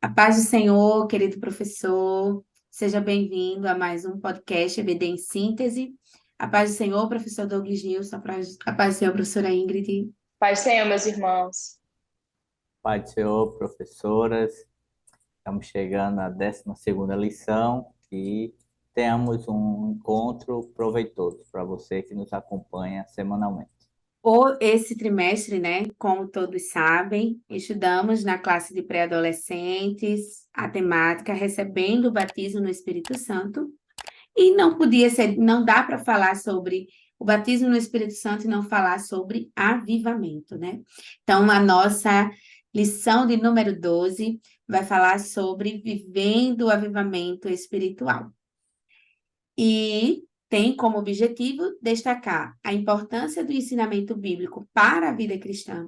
A paz do Senhor, querido professor, seja bem-vindo a mais um podcast EBD em Síntese. A paz do Senhor, professor Douglas Nilson, a paz do Senhor, professora Ingrid. Pai do Senhor, meus irmãos. Pai do Senhor, professoras, estamos chegando à 12ª lição e tenhamos um encontro proveitoso para você que nos acompanha semanalmente. Esse trimestre, né, como todos sabem, estudamos na classe de pré-adolescentes a temática Recebendo o Batismo no Espírito Santo. E não dá para falar sobre o batismo no Espírito Santo e não falar sobre avivamento, né? Então, a nossa lição de número 12 vai falar sobre vivendo o avivamento espiritual. E tem como objetivo destacar a importância do ensinamento bíblico para a vida cristã,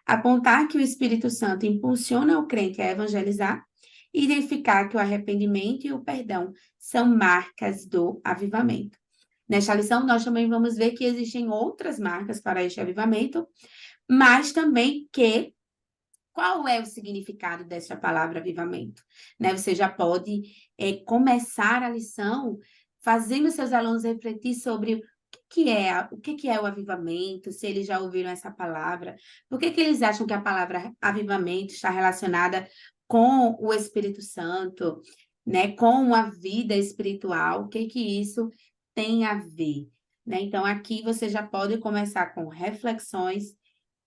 apontar que o Espírito Santo impulsiona o crente a evangelizar e identificar que o arrependimento e o perdão são marcas do avivamento. Nesta lição, nós também vamos ver que existem outras marcas para este avivamento, mas também qual é o significado desta palavra avivamento? Né? Você já pode começar a lição fazendo seus alunos refletir sobre o que é o avivamento, se eles já ouviram essa palavra, por que eles acham que a palavra avivamento está relacionada com o Espírito Santo, né, com a vida espiritual, o que isso tem a ver, né? Então, aqui você já pode começar com reflexões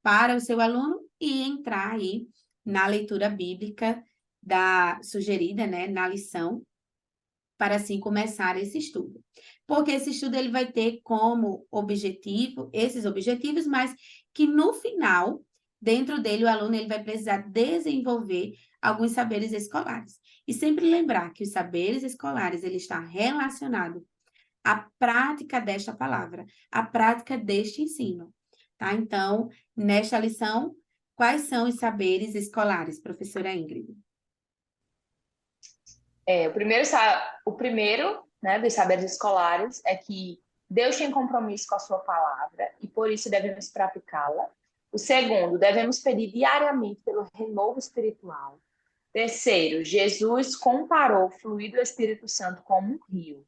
para o seu aluno e entrar aí na leitura bíblica sugerida, né, na lição, para assim começar esse estudo. Porque esse estudo ele vai ter como objetivo esses objetivos, mas que no final, dentro dele, o aluno ele vai precisar desenvolver alguns saberes escolares. E sempre lembrar que os saberes escolares ele está relacionado à prática desta palavra, à prática deste ensino, tá? Então, nesta lição, quais são os saberes escolares, professora Ingrid? O primeiro, né, dos saberes escolares é que Deus tem compromisso com a sua palavra e por isso devemos praticá-la. O segundo, devemos pedir diariamente pelo renovo espiritual. Terceiro, Jesus comparou o fluir do Espírito Santo como um rio.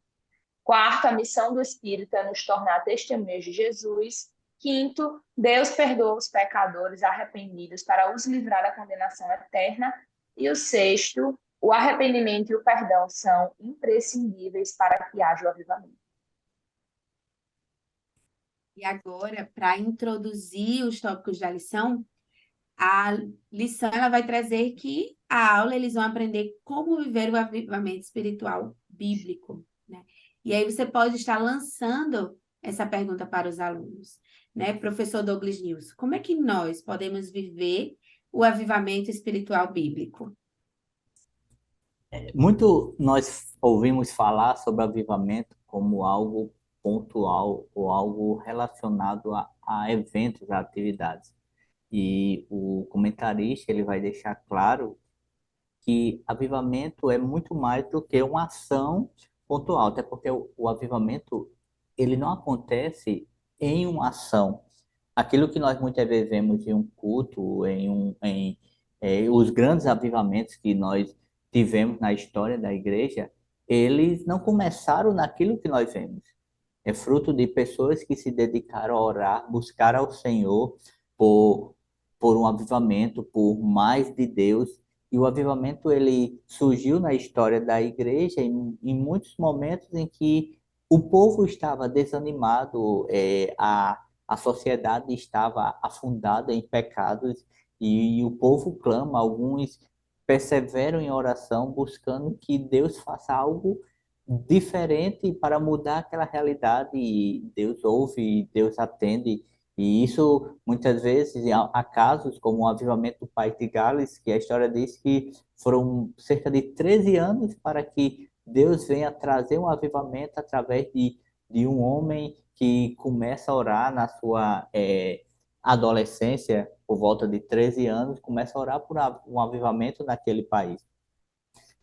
Quarto, a missão do Espírito é nos tornar testemunhas de Jesus. Quinto, Deus perdoa os pecadores arrependidos para os livrar da condenação eterna. E o sexto, o arrependimento e o perdão são imprescindíveis para que haja o avivamento. E agora, para introduzir os tópicos da lição, a lição ela vai trazer que a aula eles vão aprender como viver o avivamento espiritual bíblico, né? E aí você pode estar lançando essa pergunta para os alunos, né? Professor Douglas Nilson, como é que nós podemos viver o avivamento espiritual bíblico? Muito nós ouvimos falar sobre avivamento como algo pontual ou algo relacionado a eventos, a atividades. E o comentarista ele vai deixar claro que avivamento é muito mais do que uma ação pontual, até porque o avivamento ele não acontece em uma ação. Aquilo que nós muitas vezes vemos em um culto, os grandes avivamentos que nós tivemos na história da igreja, eles não começaram naquilo que nós vemos. É fruto de pessoas que se dedicaram a orar, buscar ao Senhor por, por um avivamento, por mais de Deus. E o avivamento ele surgiu na história da igreja em muitos momentos em que o povo estava desanimado, a sociedade estava afundada em pecados e o povo clama, alguns perseveram em oração buscando que Deus faça algo diferente para mudar aquela realidade e Deus ouve, Deus atende. E isso, muitas vezes, há casos como o avivamento do Pai de Gales, que a história diz que foram cerca de 13 anos para que Deus venha trazer um avivamento através de um homem que começa a orar na sua adolescência, por volta de 13 anos, começa a orar por um avivamento naquele país.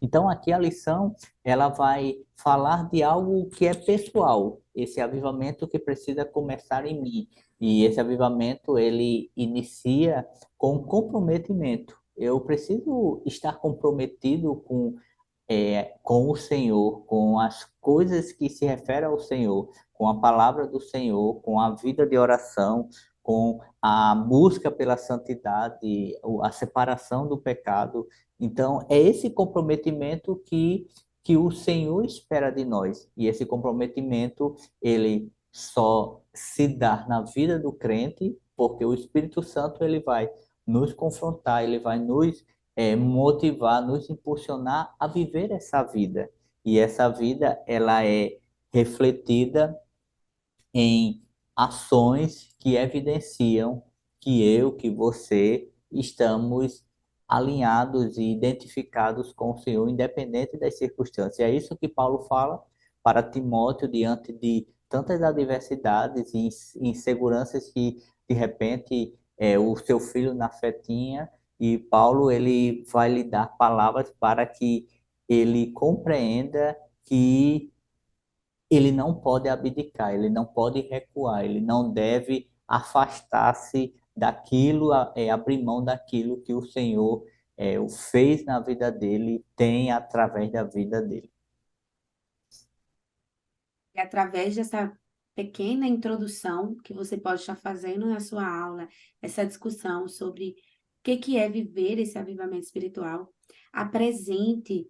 Então, aqui a lição, ela vai falar de algo que é pessoal, esse avivamento que precisa começar em mim. E esse avivamento, ele inicia com comprometimento. eu preciso estar comprometido com o Senhor, com as coisas que se referem ao Senhor, com a palavra do Senhor, com a vida de oração, com a busca pela santidade, a separação do pecado. Então, é esse comprometimento que o Senhor espera de nós. E esse comprometimento, ele só se dá na vida do crente, porque o Espírito Santo ele vai nos confrontar, ele vai nos motivar, nos impulsionar a viver essa vida. E essa vida, ela é refletida em ações que evidenciam que eu, que você, estamos alinhados e identificados com o Senhor, independente das circunstâncias. É isso que Paulo fala para Timóteo diante de tantas adversidades e inseguranças que, de repente, o seu filho na fé tinha, e Paulo ele vai lhe dar palavras para que ele compreenda que ele não pode abdicar, ele não pode recuar, ele não deve afastar-se daquilo, abrir mão daquilo que o Senhor o fez na vida dele, tem através da vida dele. E através dessa pequena introdução que você pode estar fazendo na sua aula, essa discussão sobre o que é viver esse avivamento espiritual, apresente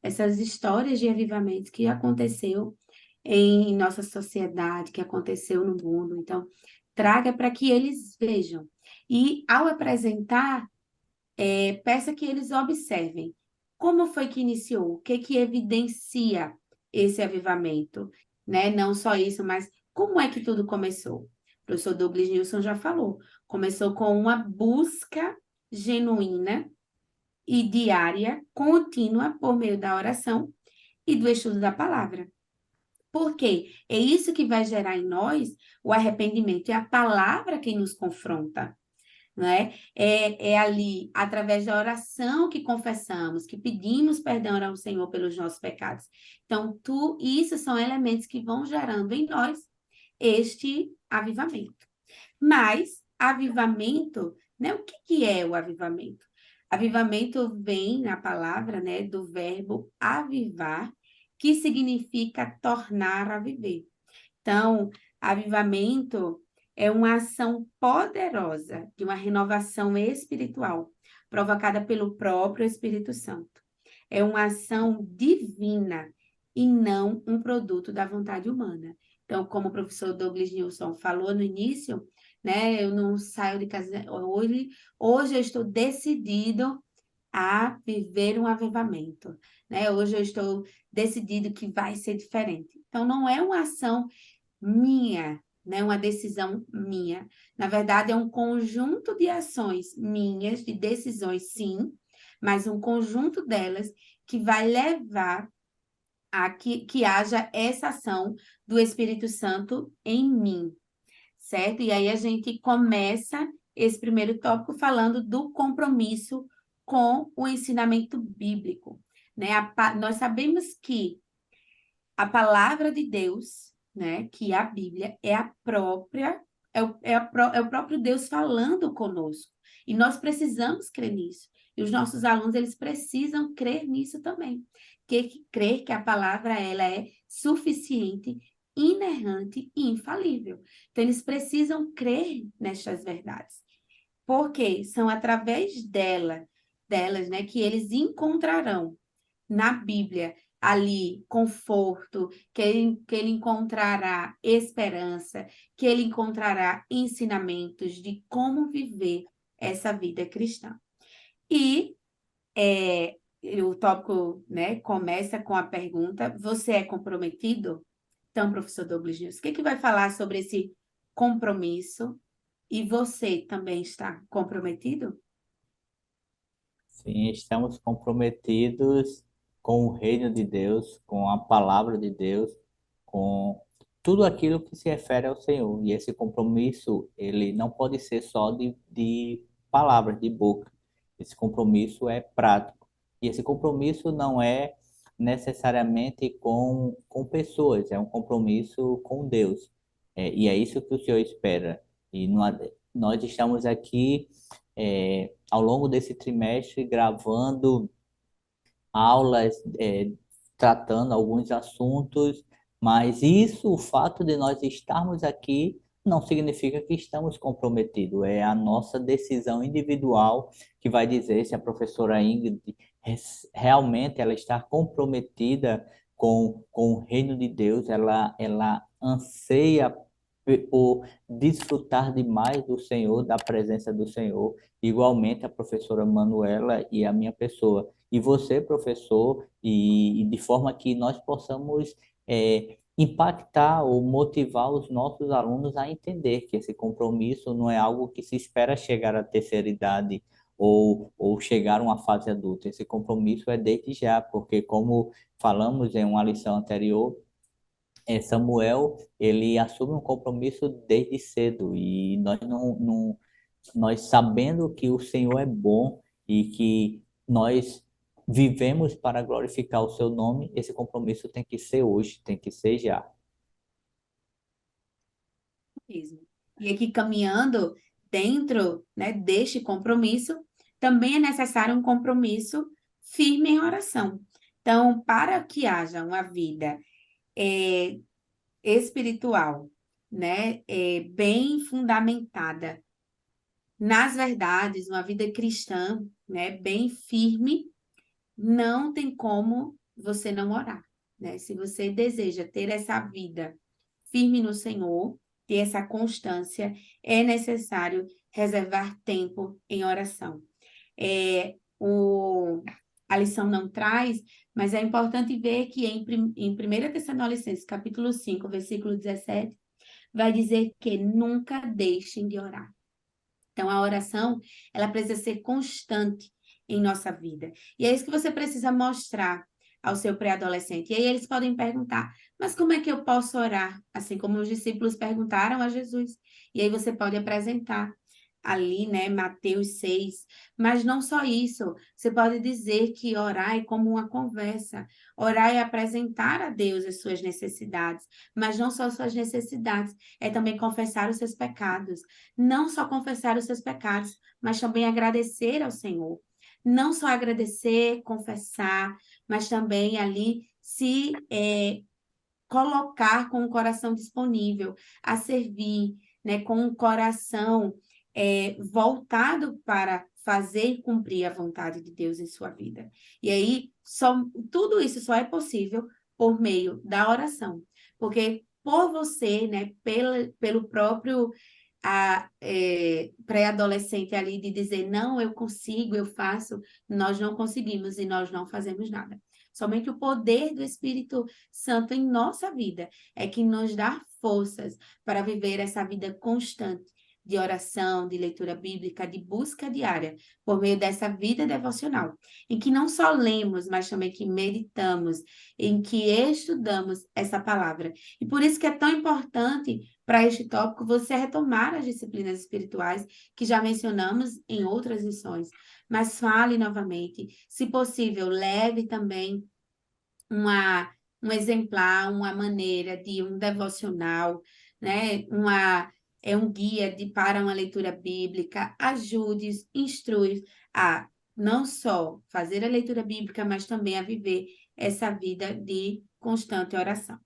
essas histórias de avivamento que aconteceu em nossa sociedade, que aconteceu no mundo. Então, traga para que eles vejam. E ao apresentar, peça que eles observem como foi que iniciou, o que evidencia esse avivamento, né? Não só isso, mas como é que tudo começou? O professor Douglas Nilson já falou, começou com uma busca genuína e diária, contínua, por meio da oração e do estudo da palavra. Por quê? É isso que vai gerar em nós o arrependimento, é a palavra quem nos confronta. Né? É ali, através da oração que confessamos, que pedimos perdão ao Senhor pelos nossos pecados. Então, isso são elementos que vão gerando em nós este avivamento. Mas, avivamento, né? O que é o avivamento? Avivamento vem na palavra, né, do verbo avivar, que significa tornar a viver. Então, avivamento é uma ação poderosa de uma renovação espiritual, provocada pelo próprio Espírito Santo. É uma ação divina e não um produto da vontade humana. Então, como o professor Douglas Nilson falou no início, né, eu não saio de casa hoje eu estou decidido a viver um avivamento, né? Hoje eu estou decidido que vai ser diferente. Então, não é uma ação minha, né? Uma decisão minha. Na verdade, é um conjunto de ações minhas, de decisões, sim, mas um conjunto delas que vai levar a que haja essa ação do Espírito Santo em mim, certo? E aí a gente começa esse primeiro tópico falando do compromisso com o ensinamento bíblico, né? Nós sabemos que a palavra de Deus, né, que a Bíblia é a própria, é o próprio Deus falando conosco. E nós precisamos crer nisso. E os nossos alunos, eles precisam crer nisso também. Crer que a palavra, ela é suficiente, inerrante e infalível. Então, eles precisam crer nestas verdades. Porque são através delas, né, que eles encontrarão na Bíblia ali conforto, que ele encontrará esperança, que ele encontrará ensinamentos de como viver essa vida cristã. E o tópico, né, começa com a pergunta: você é comprometido? Então, professor Douglas News, o que vai falar sobre esse compromisso? E você também está comprometido? Sim, estamos comprometidos com o reino de Deus, com a palavra de Deus, com tudo aquilo que se refere ao Senhor. E esse compromisso, ele não pode ser só de palavras, de boca. Esse compromisso é prático. E esse compromisso não é necessariamente com pessoas, é um compromisso com Deus. E é isso que o Senhor espera. E nós estamos aqui ao longo desse trimestre gravando aulas, tratando alguns assuntos, mas isso, o fato de nós estarmos aqui, não significa que estamos comprometidos. É a nossa decisão individual que vai dizer se a professora Ingrid realmente ela está comprometida com o reino de Deus, ela anseia por desfrutar demais do Senhor, da presença do Senhor, igualmente a professora Manuela e a minha pessoa. E você, professor, e de forma que nós possamos impactar ou motivar os nossos alunos a entender que esse compromisso não é algo que se espera chegar à terceira idade ou chegar a uma fase adulta. Esse compromisso é desde já, porque como falamos em uma lição anterior, Samuel, ele assume um compromisso desde cedo e nós sabendo que o Senhor é bom e que nós vivemos para glorificar o seu nome, esse compromisso tem que ser hoje, tem que ser já. Mesmo. E aqui caminhando dentro, né, deste compromisso, também é necessário um compromisso firme em oração. Então, para que haja uma vida espiritual, né, bem fundamentada nas verdades, uma vida cristã, né, bem firme, não tem como você não orar, né? Se você deseja ter essa vida firme no Senhor, ter essa constância, é necessário reservar tempo em oração. A lição não traz, mas é importante ver que em 1 Tessalonicenses, capítulo 5, versículo 17, vai dizer que nunca deixem de orar. Então, a oração, ela precisa ser constante em nossa vida. E é isso que você precisa mostrar ao seu pré-adolescente. E aí eles podem perguntar, mas como é que eu posso orar? Assim como os discípulos perguntaram a Jesus. E aí você pode apresentar ali, né, Mateus 6. Mas não só isso, você pode dizer que orar é como uma conversa. Orar é apresentar a Deus as suas necessidades, mas não só suas necessidades, é também confessar os seus pecados. Não só confessar os seus pecados, mas também agradecer ao Senhor. Não só agradecer, confessar, mas também ali se colocar com o coração disponível a servir, né, com o coração voltado para fazer cumprir a vontade de Deus em sua vida. E aí, tudo isso só é possível por meio da oração, porque por você, né, pelo próprio pré-adolescente ali de dizer, não, eu consigo, eu faço, nós não conseguimos e nós não fazemos nada. Somente o poder do Espírito Santo em nossa vida é que nos dá forças para viver essa vida constante de oração, de leitura bíblica, de busca diária, por meio dessa vida devocional, em que não só lemos, mas também que meditamos, em que estudamos essa palavra. E por isso que é tão importante para este tópico você retomar as disciplinas espirituais que já mencionamos em outras lições, mas fale novamente, se possível, leve também um exemplar, uma maneira de um devocional, né? Um guia para uma leitura bíblica, ajude, instrui a não só fazer a leitura bíblica, mas também a viver essa vida de constante oração.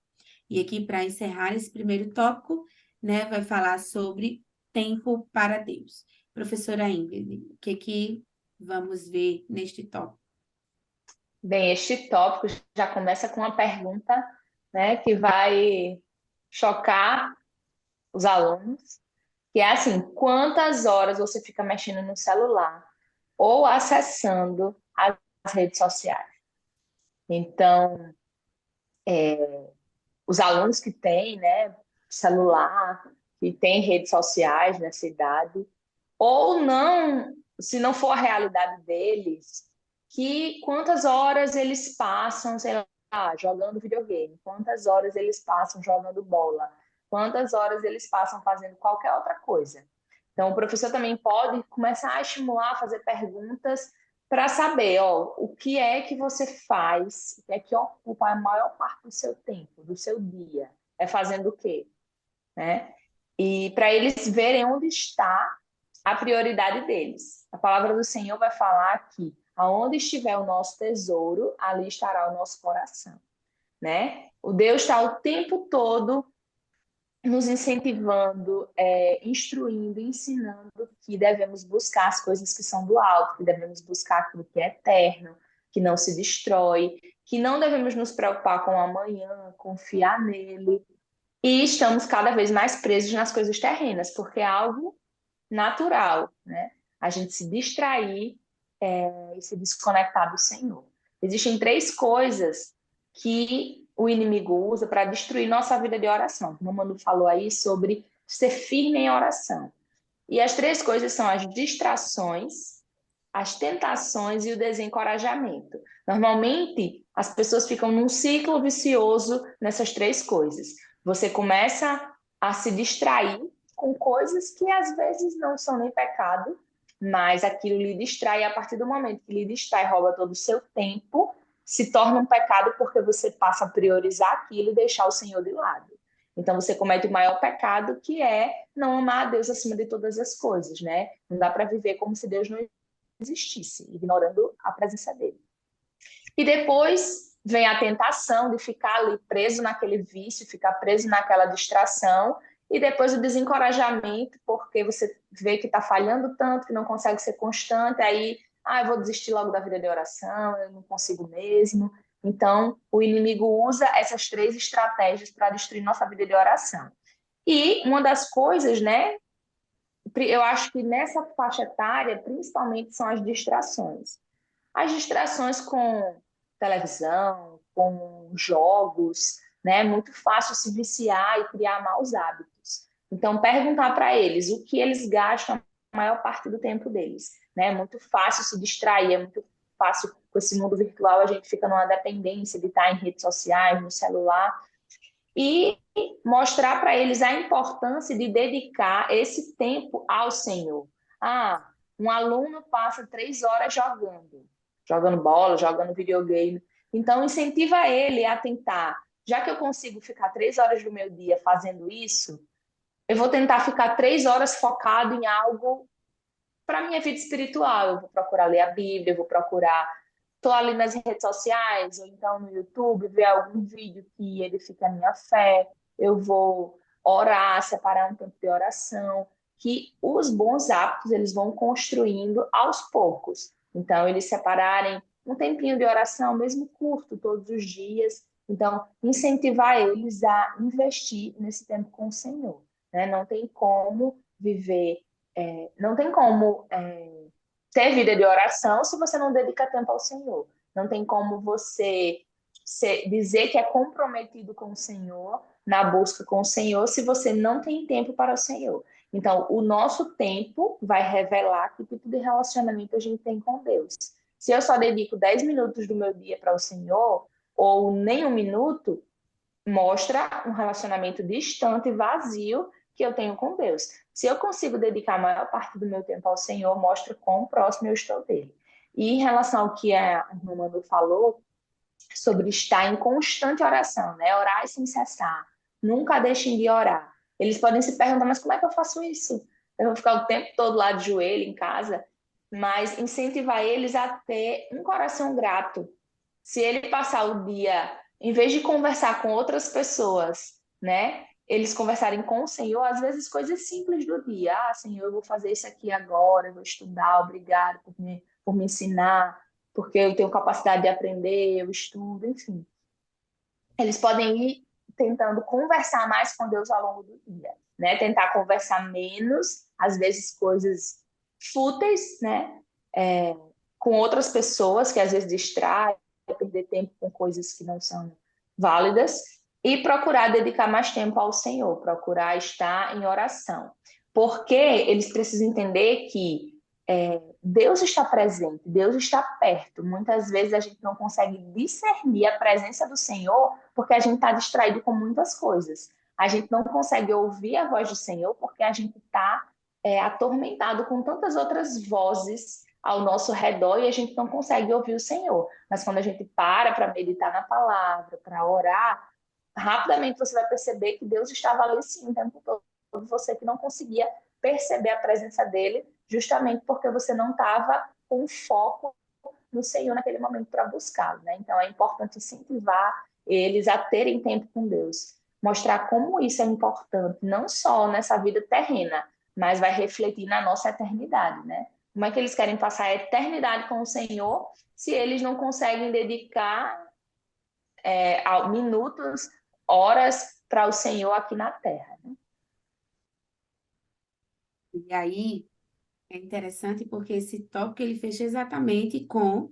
E aqui, para encerrar esse primeiro tópico, né, vai falar sobre tempo para Deus. Professora Ingrid, o que vamos ver neste tópico? Bem, este tópico já começa com uma pergunta, né, que vai chocar os alunos, que é assim, quantas horas você fica mexendo no celular ou acessando as redes sociais? Então, os alunos que têm, né, celular, que têm redes sociais nessa idade, ou não, se não for a realidade deles, que quantas horas eles passam, sei lá, jogando videogame, quantas horas eles passam jogando bola, quantas horas eles passam fazendo qualquer outra coisa. Então, o professor também pode começar a estimular, a fazer perguntas para saber, ó, o que é que você faz, o que é que ocupa a maior parte do seu tempo, do seu dia, é fazendo o quê, né? E para eles verem onde está a prioridade deles. A palavra do Senhor vai falar que aonde estiver o nosso tesouro, ali estará o nosso coração, né? O Deus está o tempo todo nos incentivando, instruindo, ensinando que devemos buscar as coisas que são do alto, que devemos buscar aquilo que é eterno, que não se destrói, que não devemos nos preocupar com o amanhã, confiar nele. E estamos cada vez mais presos nas coisas terrenas, porque é algo natural, né? A gente se distrair e se desconectar do Senhor. Existem três coisas que o inimigo usa para destruir nossa vida de oração. O Manu falou aí sobre ser firme em oração. E as três coisas são as distrações, as tentações e o desencorajamento. Normalmente, as pessoas ficam num ciclo vicioso nessas três coisas. Você começa a se distrair com coisas que às vezes não são nem pecado, mas aquilo lhe distrai, e a partir do momento que lhe distrai, rouba todo o seu tempo, se torna um pecado porque você passa a priorizar aquilo e deixar o Senhor de lado. Então você comete o maior pecado, que é não amar a Deus acima de todas as coisas, né? Não dá para viver como se Deus não existisse, ignorando a presença dele. E depois vem a tentação de ficar ali preso naquele vício, ficar preso naquela distração, e depois o desencorajamento, porque você vê que está falhando tanto, que não consegue ser constante, aí, eu vou desistir logo da vida de oração, eu não consigo mesmo. Então, o inimigo usa essas três estratégias para destruir nossa vida de oração. E uma das coisas, né, eu acho que nessa faixa etária, principalmente, são as distrações. As distrações com televisão, com jogos, né? É muito fácil se viciar e criar maus hábitos. Então, perguntar para eles o que eles gastam a maior parte do tempo deles, né? É muito fácil se distrair, é muito fácil com esse mundo virtual, a gente fica numa dependência de estar em redes sociais, no celular, e mostrar para eles a importância de dedicar esse tempo ao Senhor. Um aluno passa 3 horas jogando bola, jogando videogame. Então, incentiva ele a tentar. Já que eu consigo ficar 3 horas do meu dia fazendo isso, eu vou tentar ficar 3 horas focado em algo para a minha vida espiritual. Eu vou procurar ler a Bíblia, eu vou procurar. Estou ali nas redes sociais, ou então no YouTube, ver algum vídeo que edifica a minha fé. Eu vou orar, separar um tempo de oração. Que os bons hábitos eles vão construindo aos poucos. Então, eles separarem um tempinho de oração, mesmo curto, todos os dias. Então, incentivar eles a investir nesse tempo com o Senhor, né? Não tem como viver, não tem como ter vida de oração se você não dedica tempo ao Senhor. Não tem como você dizer que é comprometido com o Senhor, na busca com o Senhor, se você não tem tempo para o Senhor. Então, o nosso tempo vai revelar que tipo de relacionamento a gente tem com Deus. Se eu só dedico 10 minutos do meu dia para o Senhor, ou nem um minuto, mostra um relacionamento distante e vazio que eu tenho com Deus. Se eu consigo dedicar a maior parte do meu tempo ao Senhor, mostra quão próximo eu estou dele. E em relação ao que a irmã Manu falou, sobre estar em constante oração, né? Orar sem cessar. Nunca deixem de orar. Eles podem se perguntar, mas como é que eu faço isso? Eu vou ficar o tempo todo lá de joelho em casa? Mas incentivar eles a ter um coração grato. Se ele passar o dia, em vez de conversar com outras pessoas, né? Eles conversarem com o Senhor, às vezes coisas simples do dia. Senhor, eu vou fazer isso aqui agora, eu vou estudar, obrigado por me ensinar, porque eu tenho capacidade de aprender, eu estudo, enfim. Eles podem ir tentando conversar mais com Deus ao longo do dia, né? Tentar conversar menos, às vezes coisas fúteis, né? Com outras pessoas que às vezes distraem, perder tempo com coisas que não são válidas, e procurar dedicar mais tempo ao Senhor, procurar estar em oração. Porque eles precisam entender que Deus está presente, Deus está perto. Muitas vezes a gente não consegue discernir a presença do Senhor porque a gente está distraído com muitas coisas. A gente não consegue ouvir a voz do Senhor porque a gente está atormentado com tantas outras vozes ao nosso redor e a gente não consegue ouvir o Senhor. Mas quando a gente para meditar na palavra, para orar, rapidamente você vai perceber que Deus estava ali sim o tempo todo. Você que não conseguia perceber a presença dele, justamente porque você não estava com foco no Senhor naquele momento para buscá-lo, né? Então é importante incentivar eles a terem tempo com Deus, mostrar como isso é importante, não só nessa vida terrena, mas vai refletir na nossa eternidade, né? Como é que eles querem passar a eternidade com o Senhor se eles não conseguem dedicar minutos, horas para o Senhor aqui na Terra, né? E aí é interessante porque esse tópico ele fecha exatamente com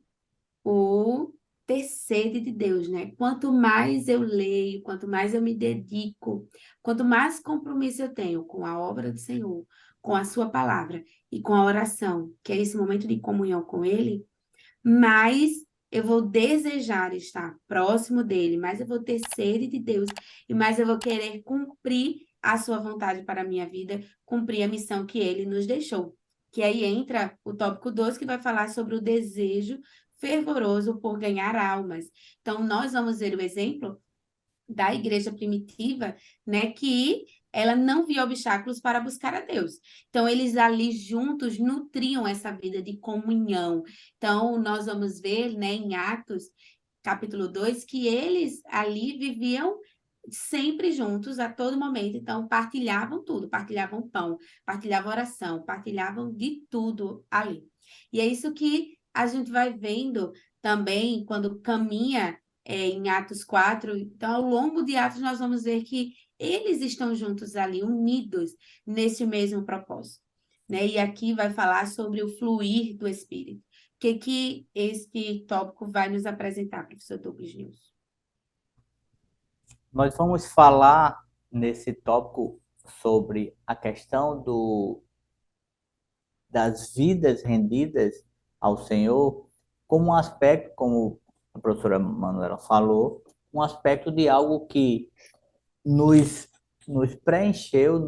o ter sede de Deus, né? Quanto mais eu leio, quanto mais eu me dedico, quanto mais compromisso eu tenho com a obra do Senhor, com a sua palavra e com a oração, que é esse momento de comunhão com Ele, mais eu vou desejar estar próximo dele, mais eu vou ter sede de Deus e mais eu vou querer cumprir a sua vontade para a minha vida, cumprir a missão que ele nos deixou. Que aí entra o tópico 12, que vai falar sobre o desejo fervoroso por ganhar almas. Então, nós vamos ver o exemplo da igreja primitiva, né, que ela não via obstáculos para buscar a Deus. Então, eles ali juntos nutriam essa vida de comunhão. Então, nós vamos ver, né, em Atos, capítulo 2, que eles ali viviam sempre juntos a todo momento. Então, partilhavam tudo, partilhavam pão, partilhavam oração, partilhavam de tudo ali. E é isso que a gente vai vendo também quando caminha em Atos 4. Então, ao longo de Atos, nós vamos ver que eles estão juntos ali, unidos nesse mesmo propósito. Né? E aqui vai falar sobre o fluir do Espírito. O que este tópico vai nos apresentar, professor Douglas News? Nós vamos falar nesse tópico sobre a questão das vidas rendidas ao Senhor como um aspecto, como a professora Manuela falou, um aspecto de algo que nos, nos preencheu,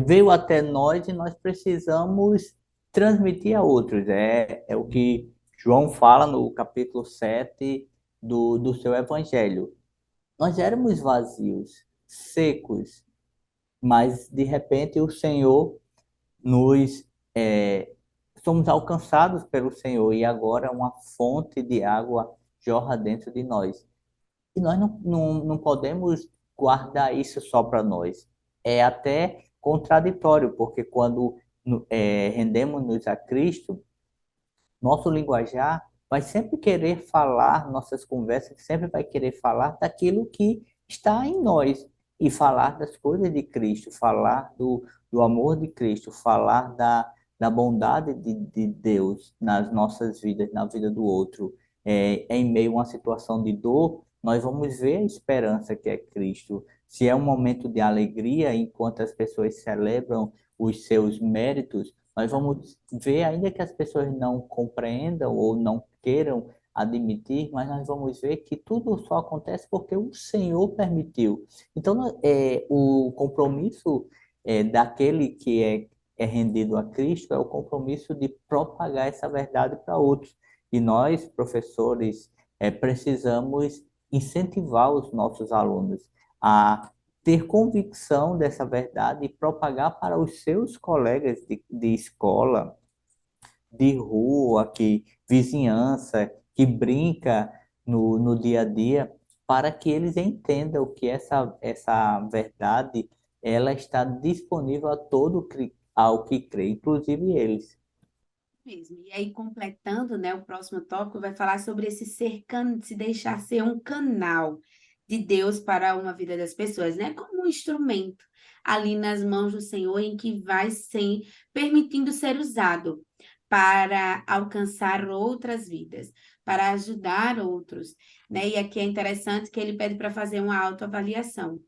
veio até nós e nós precisamos transmitir a outros. É o que João fala no capítulo 7 do seu evangelho. Nós éramos vazios, secos, mas de repente o Senhor nos somos alcançados pelo Senhor e agora uma fonte de água jorra dentro de nós. E nós não podemos guardar isso só para nós. É até contraditório, porque quando rendemos-nos a Cristo, nosso linguajar vai sempre querer falar, nossas conversas sempre vai querer falar daquilo que está em nós e falar das coisas de Cristo, falar do amor de Cristo, falar da bondade de Deus nas nossas vidas, na vida do outro. Em meio a uma situação de dor, nós vamos ver a esperança que é Cristo. Se é um momento de alegria, enquanto as pessoas celebram os seus méritos, nós vamos ver, ainda que as pessoas não compreendam ou não queiram admitir, mas nós vamos ver que tudo só acontece porque o Senhor permitiu. Então, o compromisso daquele que é rendido a Cristo é o compromisso de propagar essa verdade para outros. E nós, professores, precisamos incentivar os nossos alunos a ter convicção dessa verdade e propagar para os seus colegas de escola, de rua, vizinhança, que brinca no dia a dia, para que eles entendam que essa verdade ela está disponível ao que crê, inclusive eles. Mesmo. E aí, completando, né, o próximo tópico vai falar sobre esse se deixar ser um canal de Deus para uma vida das pessoas, né? Como um instrumento ali nas mãos do Senhor em que vai ser permitindo ser usado para alcançar outras vidas, para ajudar outros, né? E aqui é interessante que ele pede para fazer uma autoavaliação.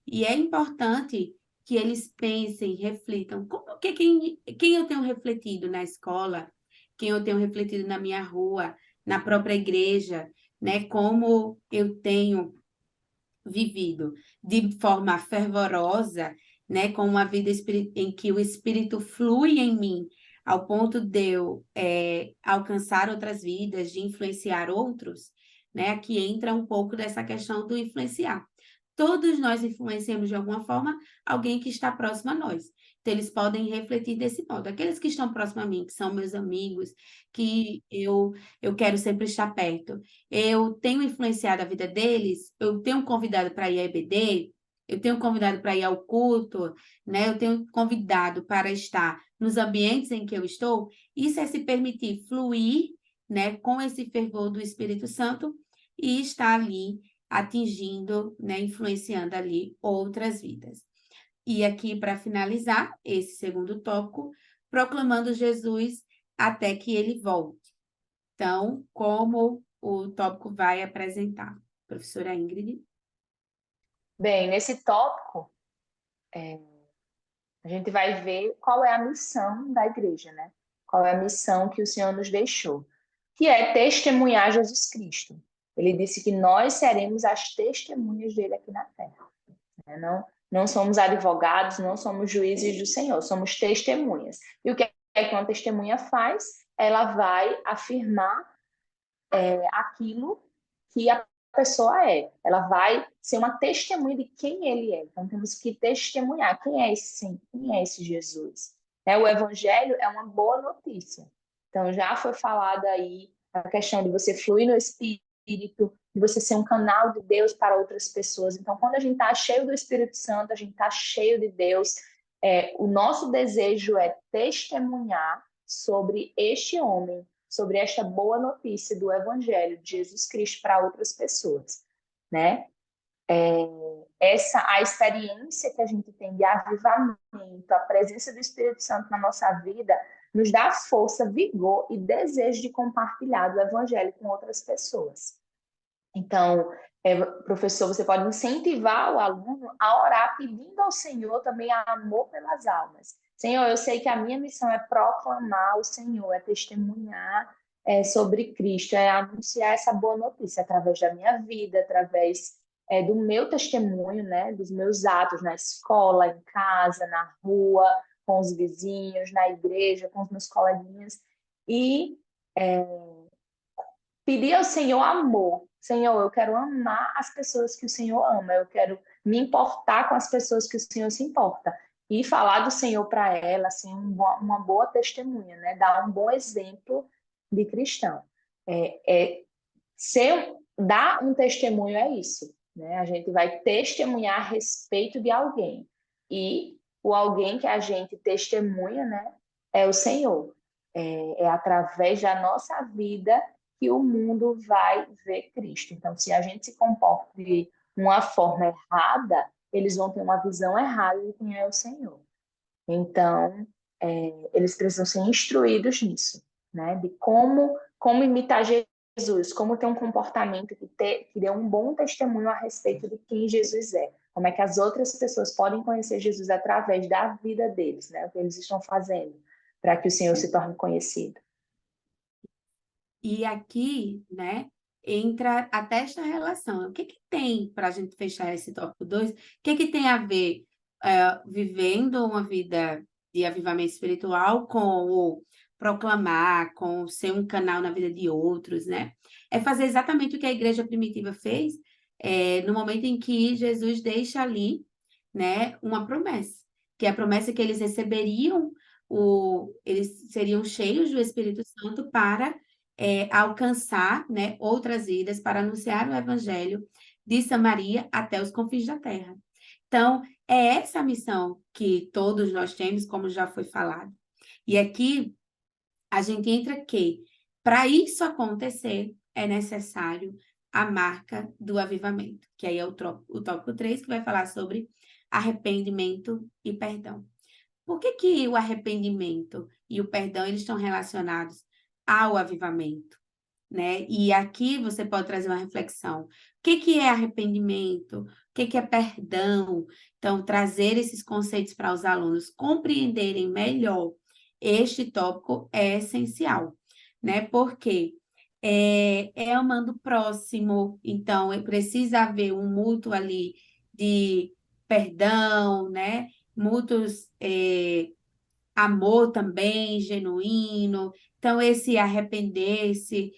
E é importante que eles pensem, reflitam, quem eu tenho refletido na escola, quem eu tenho refletido na minha rua, na própria igreja, né? Como eu tenho vivido de forma fervorosa, né? Com uma vida em que o Espírito flui em mim, ao ponto de eu alcançar outras vidas, de influenciar outros, né? Aqui entra um pouco dessa questão do influenciar. todos nós influenciamos de alguma forma alguém que está próximo a nós. Então, eles podem refletir desse modo. Aqueles que estão próximos a mim, que são meus amigos, que eu quero sempre estar perto, eu tenho influenciado a vida deles, eu tenho convidado para ir à EBD, eu tenho convidado para ir ao culto, né? Eu tenho convidado para estar nos ambientes em que eu estou. Isso é se permitir fluir, né, com esse fervor do Espírito Santo e estar ali atingindo, né, influenciando ali outras vidas. E aqui, para finalizar, esse segundo tópico, proclamando Jesus até que ele volte. Então, como o tópico vai apresentar? Professora Ingrid. Bem, nesse tópico, a gente vai ver qual é a missão da igreja, né? Qual é a missão que o Senhor nos deixou, que é testemunhar Jesus Cristo. Ele disse que nós seremos as testemunhas dele aqui na Terra, né? Não somos advogados, não somos juízes do Senhor, somos testemunhas. E o que é que uma testemunha faz? Ela vai afirmar aquilo que a pessoa é. Ela vai ser uma testemunha de quem ele é. Então temos que testemunhar quem é esse Jesus. O Evangelho é uma boa notícia. Então já foi falado aí a questão de você fluir no Espírito, de você ser um canal de Deus para outras pessoas. Então quando a gente está cheio do Espírito Santo, a gente está cheio de Deus, o nosso desejo é testemunhar sobre este homem, sobre esta boa notícia do Evangelho de Jesus Cristo para outras pessoas, né? A experiência que a gente tem de avivamento, a presença do Espírito Santo na nossa vida, nos dá força, vigor e desejo de compartilhar do Evangelho com outras pessoas. Então, professor, você pode incentivar o aluno a orar pedindo ao Senhor também amor pelas almas. Senhor, eu sei que a minha missão é proclamar o Senhor, é testemunhar sobre Cristo, é anunciar essa boa notícia através da minha vida, através do meu testemunho, né, dos meus atos na escola, em casa, na rua, com os vizinhos, na igreja, com os meus coleguinhas. E pedir ao Senhor amor. Senhor, eu quero amar as pessoas que o Senhor ama, eu quero me importar com as pessoas que o Senhor se importa. E falar do Senhor para ela, assim, uma boa testemunha, né? Dar um bom exemplo de cristão. Dar um testemunho é isso, né? A gente vai testemunhar a respeito de alguém. E o alguém que a gente testemunha, né, é o Senhor. É através da nossa vida que o mundo vai ver Cristo. Então, se a gente se comporta de uma forma errada, eles vão ter uma visão errada de quem é o Senhor. Então, eles precisam ser instruídos nisso, né? De como imitar Jesus, como ter um comportamento que dê um bom testemunho a respeito de quem Jesus é. Como é que as outras pessoas podem conhecer Jesus através da vida deles, né? O que eles estão fazendo para que o Senhor se torne conhecido. E aqui, né, entra até esta relação. O que tem, para a gente fechar esse tópico 2, o que tem a ver vivendo uma vida de avivamento espiritual com o proclamar, com ser um canal na vida de outros, né? É fazer exatamente o que a igreja primitiva fez no momento em que Jesus deixa ali, né, uma promessa, que é a promessa que eles receberiam, eles seriam cheios do Espírito Santo para alcançar, né, outras vidas, para anunciar o Evangelho de Samaria até os confins da terra. Então, é essa a missão que todos nós temos, como já foi falado. E aqui a gente entra que, para isso acontecer, é necessário a marca do avivamento, que aí é o tópico 3, que vai falar sobre arrependimento e perdão. Por que o arrependimento e o perdão eles estão relacionados ao avivamento, né? E aqui você pode trazer uma reflexão. O que é arrependimento? O que é perdão? Então, trazer esses conceitos para os alunos compreenderem melhor este tópico é essencial, né? Porque amando o próximo, então precisa haver um mútuo ali de perdão, né? Mútuos amor também, genuíno. Então, esse arrepender-se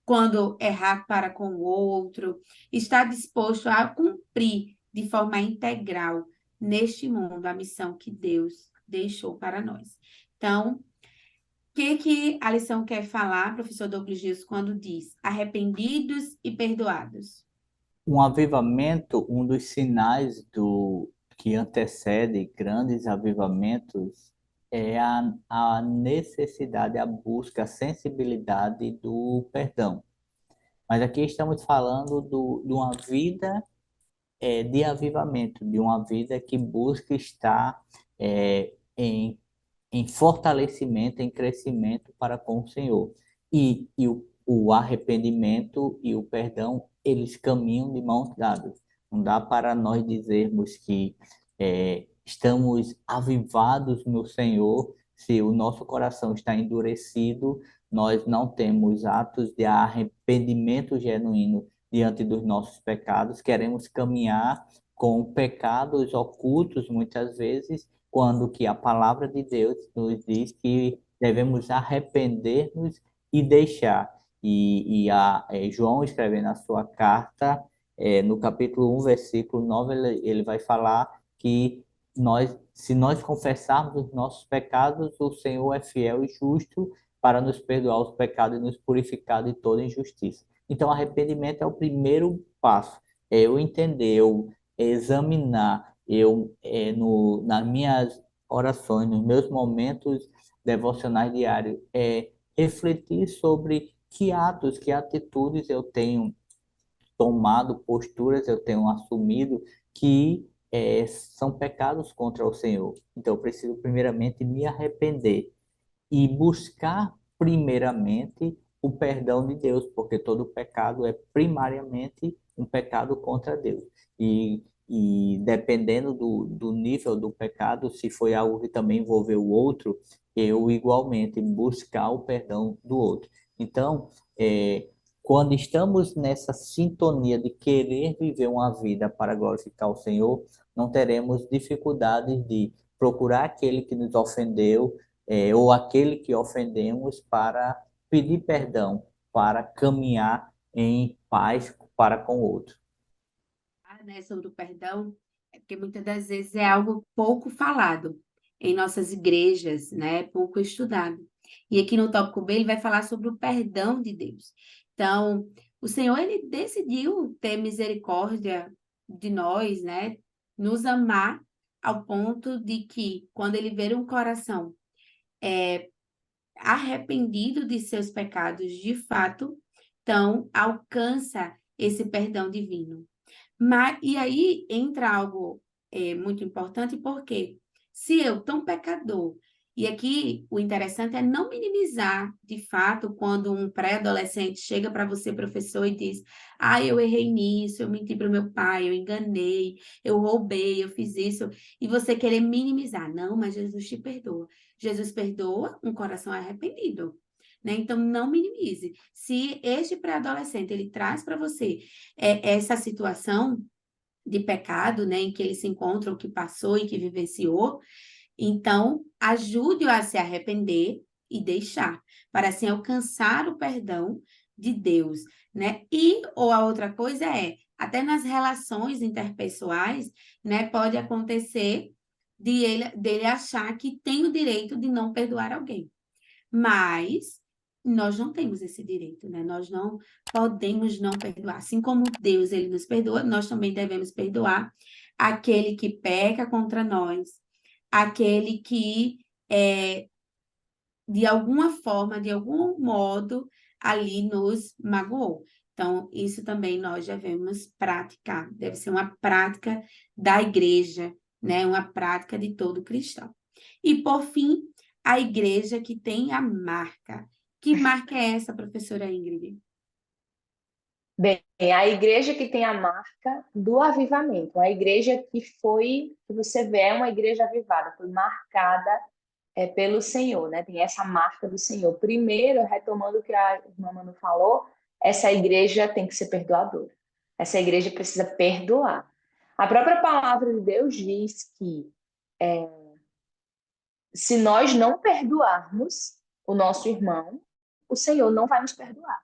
quando errar para com o outro, estar disposto a cumprir de forma integral neste mundo, a missão que Deus deixou para nós. Então, o que a lição quer falar, professor Douglas Dias, quando diz arrependidos e perdoados? Um avivamento, um dos sinais que antecede grandes avivamentos é a necessidade, a busca, a sensibilidade do perdão. Mas aqui estamos falando de uma vida de avivamento, de uma vida que busca estar em fortalecimento, em crescimento para com o Senhor. E o arrependimento e o perdão, eles caminham de mãos dadas. Não dá para nós dizermos que estamos avivados no Senhor se o nosso coração está endurecido, nós não temos atos de arrependimento genuíno diante dos nossos pecados, queremos caminhar com pecados ocultos muitas vezes, quando que a palavra de Deus nos diz que devemos arrepender-nos e deixar. João escrevendo na sua carta, no capítulo 1, versículo 9, ele vai falar que se nós confessarmos os nossos pecados, o Senhor é fiel e justo para nos perdoar os pecados e nos purificar de toda injustiça. Então, arrependimento é o primeiro passo, é eu entender, eu examinar, nas minhas orações, nos meus momentos devocionais diários, refletir sobre que atos, que atitudes eu tenho tomado, posturas eu tenho assumido que são pecados contra o Senhor. Então, eu preciso primeiramente me arrepender e buscar primeiramente o perdão de Deus, porque todo pecado é primariamente um pecado contra Deus. E dependendo do nível do pecado, se foi algo que também envolveu o outro, eu igualmente buscar o perdão do outro. Então, quando estamos nessa sintonia de querer viver uma vida para glorificar o Senhor, não teremos dificuldades de procurar aquele que nos ofendeu, ou aquele que ofendemos, para pedir perdão, para caminhar em paz para com o outro. Né, sobre o perdão, é porque muitas das vezes é algo pouco falado em nossas igrejas, né? Pouco estudado. E aqui no tópico B ele vai falar sobre o perdão de Deus. Então, o Senhor ele decidiu ter misericórdia de nós, né? Nos amar ao ponto de que quando ele ver um coração arrependido de seus pecados de fato, então alcança esse perdão divino. E aí entra algo muito importante, porque se eu, tão pecador, e aqui o interessante é não minimizar, de fato, quando um pré-adolescente chega para você, professor, e diz: ah, eu errei nisso, eu menti para o meu pai, eu enganei, eu roubei, eu fiz isso, e você querer minimizar. Não, mas Jesus te perdoa. Jesus perdoa um coração arrependido. Né? Então, não minimize. Se este pré-adolescente ele traz para você essa situação de pecado, né, em que ele se encontra, o que passou e que vivenciou, então ajude-o a se arrepender e deixar, para assim alcançar o perdão de Deus, né? Ou a outra coisa até nas relações interpessoais, né, pode acontecer dele achar que tem o direito de não perdoar alguém. Mas nós não temos esse direito, né? Nós não podemos não perdoar. Assim como Deus, ele nos perdoa, nós também devemos perdoar aquele que peca contra nós, aquele que, de alguma forma, de algum modo, ali nos magoou. Então, isso também nós devemos praticar. Deve ser uma prática da igreja, né? Uma prática de todo cristão. E, por fim, a igreja que tem a marca. Que marca é essa, professora Ingrid? Bem, a igreja que tem a marca do avivamento, a igreja que você vê, é uma igreja avivada, foi marcada pelo Senhor, né? Tem essa marca do Senhor. Primeiro, retomando o que a irmã Manu falou, essa igreja tem que ser perdoadora. Essa igreja precisa perdoar. A própria palavra de Deus diz que se nós não perdoarmos o nosso irmão, o Senhor não vai nos perdoar.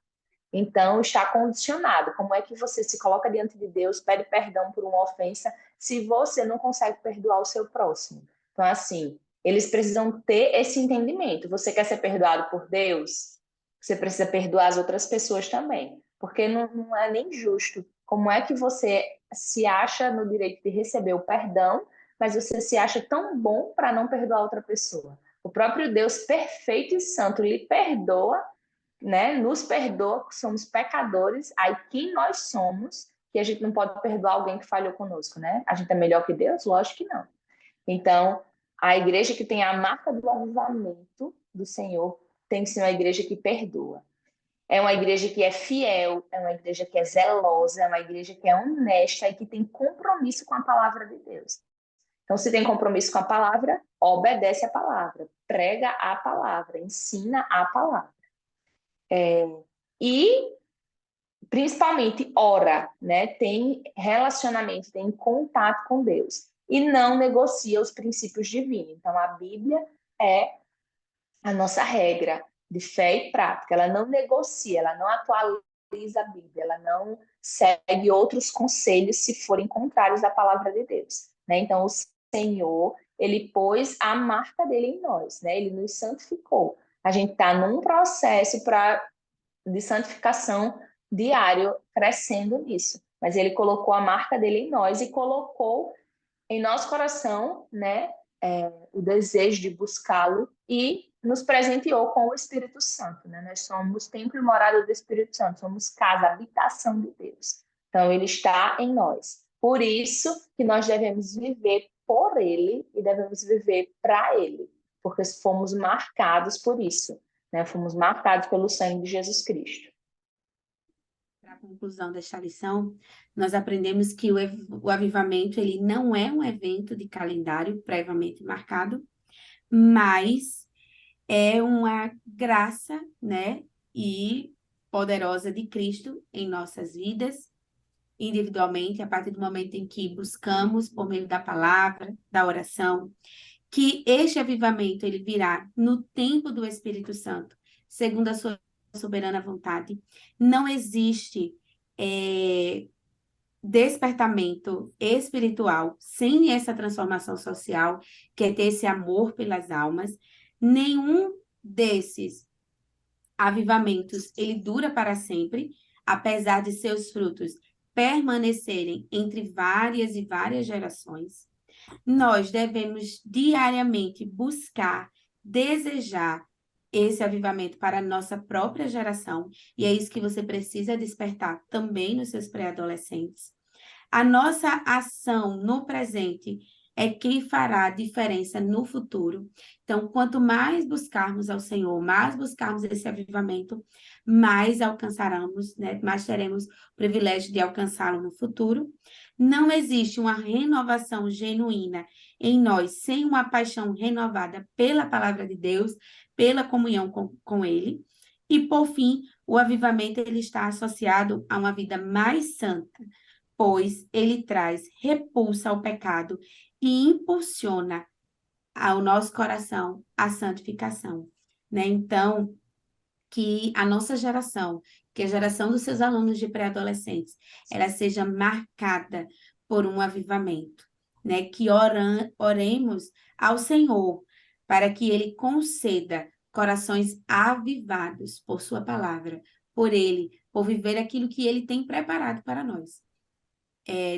Então, está condicionado. Como é que você se coloca diante de Deus, pede perdão por uma ofensa, se você não consegue perdoar o seu próximo. Então, assim, eles precisam ter esse entendimento. Você quer ser perdoado por Deus? Você precisa perdoar as outras pessoas também, porque não é nem justo. Como é que você se acha no direito de receber o perdão, mas você se acha tão bom para não perdoar outra pessoa? O próprio Deus perfeito e santo lhe perdoa, né? Nos perdoa, somos pecadores. Aí quem nós somos, que a gente não pode perdoar alguém que falhou conosco, né? A gente é melhor que Deus? Lógico que não. Então, a igreja que tem a marca do avivamento do Senhor tem que ser uma igreja que perdoa. É uma igreja que é fiel, é uma igreja que é zelosa, é uma igreja que é honesta e que tem compromisso com a palavra de Deus. Então, se tem compromisso com a palavra, obedece a palavra, prega a palavra, ensina a palavra. E, principalmente, ora, né? Tem relacionamento, tem contato com Deus. E não negocia os princípios divinos. Então, a Bíblia é a nossa regra de fé e prática. Ela não negocia, ela não atualiza a Bíblia, ela não segue outros conselhos se forem contrários à palavra de Deus, né? Então, o Senhor, ele pôs a marca dele em nós, né? Ele nos santificou. A gente está num processo de santificação diário, crescendo nisso. Mas ele colocou a marca dele em nós e colocou em nosso coração, né, o desejo de buscá-lo e nos presenteou com o Espírito Santo, né? Nós somos templo e morada do Espírito Santo, somos casa, habitação de Deus. Então, ele está em nós. Por isso que nós devemos viver por ele e devemos viver para ele, porque fomos marcados por isso, né? Fomos marcados pelo sangue de Jesus Cristo. Para a conclusão desta lição, nós aprendemos que o avivamento ele não é um evento de calendário previamente marcado, mas é uma graça, né, e poderosa de Cristo em nossas vidas, individualmente, a partir do momento em que buscamos, por meio da palavra, da oração, que este avivamento ele virá no tempo do Espírito Santo, segundo a sua soberana vontade. Não existe despertamento espiritual sem essa transformação social, que é ter esse amor pelas almas. Nenhum desses avivamentos ele dura para sempre, apesar de seus frutos permanecerem entre várias e várias gerações. Nós devemos diariamente buscar, desejar esse avivamento para a nossa própria geração, e é isso que você precisa despertar também nos seus pré-adolescentes. A nossa ação no presente é quem fará a diferença no futuro. Então, quanto mais buscarmos ao Senhor, mais buscarmos esse avivamento, mais alcançaremos, né? Mais teremos o privilégio de alcançá-lo no futuro. Não existe uma renovação genuína em nós sem uma paixão renovada pela palavra de Deus, pela comunhão com Ele. E, por fim, o avivamento ele está associado a uma vida mais santa, pois ele traz repulsa ao pecado e impulsiona ao nosso coração a santificação, né? Então, que a nossa geração, que a geração dos seus alunos de pré-adolescentes, ela seja marcada por um avivamento, né? Que oremos ao Senhor para que Ele conceda corações avivados por Sua palavra, por Ele, por viver aquilo que Ele tem preparado para nós.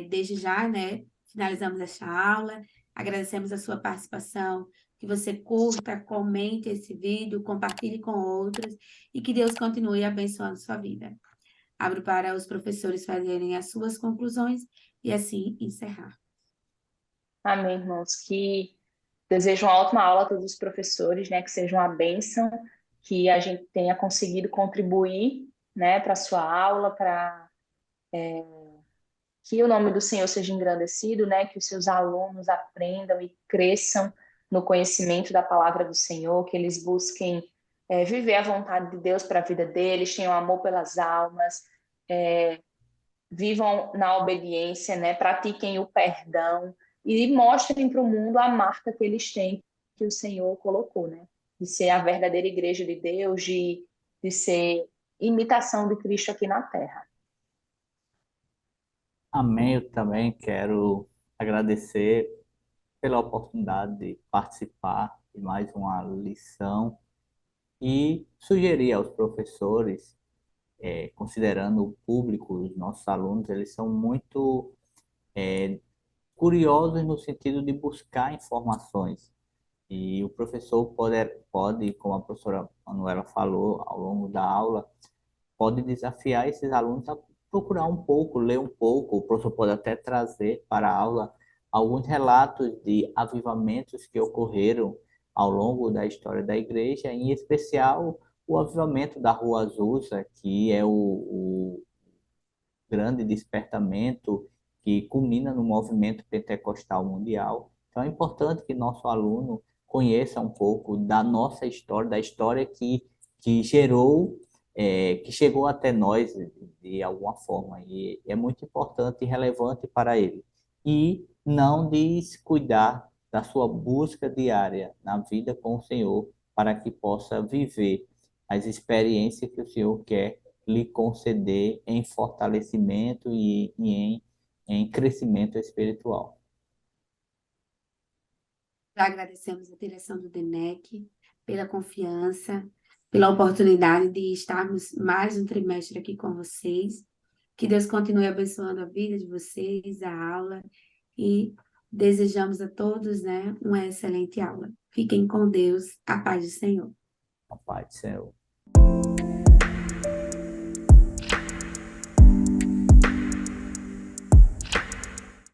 Desde já, né, finalizamos esta aula, agradecemos a sua participação, que você curta, comente esse vídeo, compartilhe com outros e que Deus continue abençoando sua vida. Abro para os professores fazerem as suas conclusões e assim encerrar. Amém, irmãos. Que desejo uma ótima aula a todos os professores, né? Que seja uma bênção, que a gente tenha conseguido contribuir, né, para a sua aula, para que o nome do Senhor seja engrandecido, né? Que os seus alunos aprendam e cresçam no conhecimento da palavra do Senhor, que eles busquem viver a vontade de Deus para a vida deles, tenham amor pelas almas, vivam na obediência, né? Pratiquem o perdão e mostrem para o mundo a marca que eles têm, que o Senhor colocou, né? De ser a verdadeira igreja de Deus, de ser imitação de Cristo aqui na terra. Amém. Eu também quero agradecer pela oportunidade de participar de mais uma lição e sugerir aos professores, considerando o público, os nossos alunos, eles são muito curiosos no sentido de buscar informações. E o professor pode, como a professora Manuela falou ao longo da aula, pode desafiar esses alunos a procurar um pouco, ler um pouco. O professor pode até trazer para a aula alguns relatos de avivamentos que ocorreram ao longo da história da igreja, em especial o avivamento da Rua Azusa, que é o grande despertamento que culmina no movimento pentecostal mundial. Então é importante que nosso aluno conheça um pouco da nossa história, da história que gerou, que chegou até nós de alguma forma. E é muito importante e relevante para ele. E não descuidar da sua busca diária na vida com o Senhor, para que possa viver as experiências que o Senhor quer lhe conceder em fortalecimento em crescimento espiritual. Já agradecemos a direção do DENEC pela confiança, pela oportunidade de estarmos mais um trimestre aqui com vocês. Que Deus continue abençoando a vida de vocês, a aula, e desejamos a todos, né, uma excelente aula. Fiquem com Deus, a paz do Senhor. A paz do Senhor.